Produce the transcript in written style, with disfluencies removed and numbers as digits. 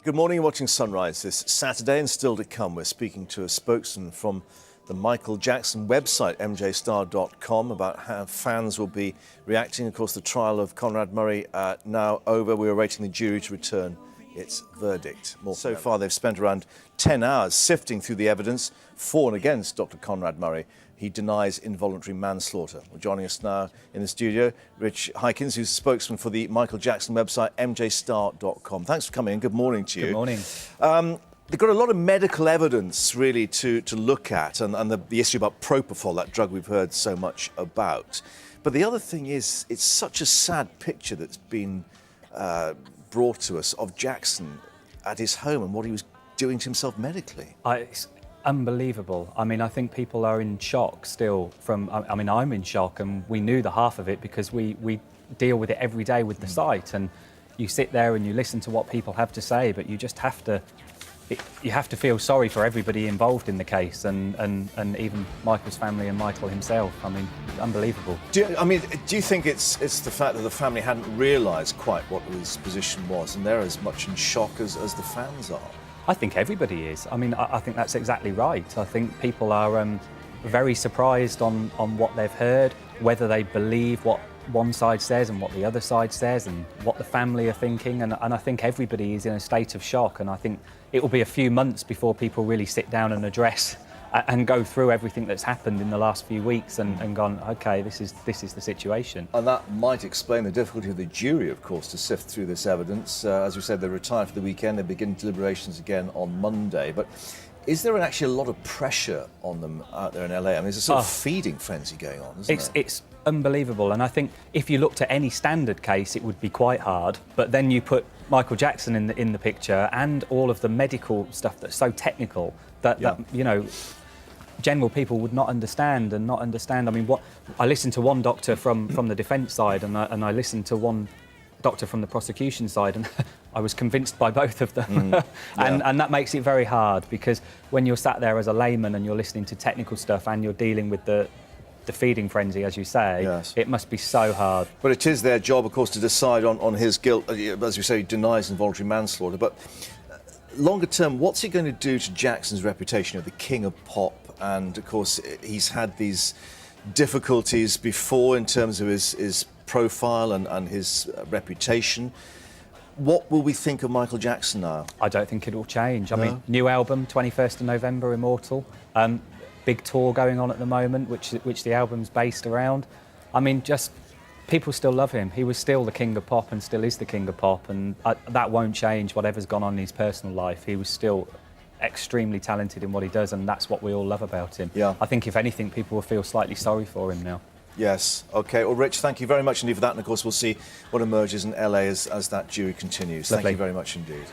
Good morning, you're watching Sunrise this Saturday, and still to come, we're speaking to a spokesman from the Michael Jackson website, MJStar.com, about how fans will be reacting. Of course, the trial of Conrad Murray now over. We're awaiting the jury to return its verdict. So far, they've spent around 10 hours sifting through the evidence for and against Dr. Conrad Murray. He denies involuntary manslaughter. Well, joining us now in the studio, Rich Hykins, who's a spokesman for the Michael Jackson website, MJStar.com. Thanks for coming in. Good morning to you. Good morning. They've got a lot of medical evidence, really, to look at, and the issue about propofol, that drug we've heard so much about. But the other thing is, it's such a sad picture that's been brought to us of Jackson at his home and what he was doing to himself medically. It's unbelievable. I mean, I think people are in shock still from, I mean, I'm in shock, and we knew the half of it because we deal with it every day with the site, and you sit there and you listen to what people have to say, but you just have to, you have to feel sorry for everybody involved in the case, and even Michael's family and Michael himself. I mean, unbelievable. Do you think it's the fact that the family hadn't realised quite what his position was, and they're as much in shock as the fans are? I think everybody is. I mean, I think that's exactly right. I think people are very surprised on what they've heard, whether they believe what one side says and what the other side says and what the family are thinking, and I think everybody is in a state of shock, and I think it will be a few months before people really sit down and address and go through everything that's happened in the last few weeks and gone, okay, this is the situation. And that might explain the difficulty of the jury, of course, to sift through this evidence. As we said, they're retired for the weekend. They begin deliberations again on Monday. But is there actually a lot of pressure on them out there in LA? I mean, there's a sort of feeding frenzy going on, isn't there? It's unbelievable, and I think if you looked at any standard case, it would be quite hard. But then you put Michael Jackson in the picture, and all of the medical stuff that's so technical that you know, general people would not understand. I mean, I listened to one doctor from the defence side, and I listened to one doctor from the prosecution side, and I was convinced by both of them. And that makes it very hard, because when you're sat there as a layman and you're listening to technical stuff and you're dealing with the feeding frenzy, as you say, it must be so hard. But it is their job, of course, to decide on his guilt. As you say, he denies involuntary manslaughter. But longer term, what's it going to do to Jackson's reputation of the king of pop? And, of course, he's had these difficulties before in terms of his profile and his reputation. What will we think of Michael Jackson now? I don't think it will change. I mean, new album, 21st of November, Immortal. Big tour going on at the moment, which the album's based around. I mean, just people still love him. He was still the king of pop and still is the king of pop, and that won't change whatever's gone on in his personal life. He was still extremely talented in what he does, and that's what we all love about him. I think, if anything, people will feel slightly sorry for him now. Yes. OK. Well, Rich, thank you very much indeed for that. And, of course, we'll see what emerges in LA as that jury continues. Lovely. Thank you very much indeed.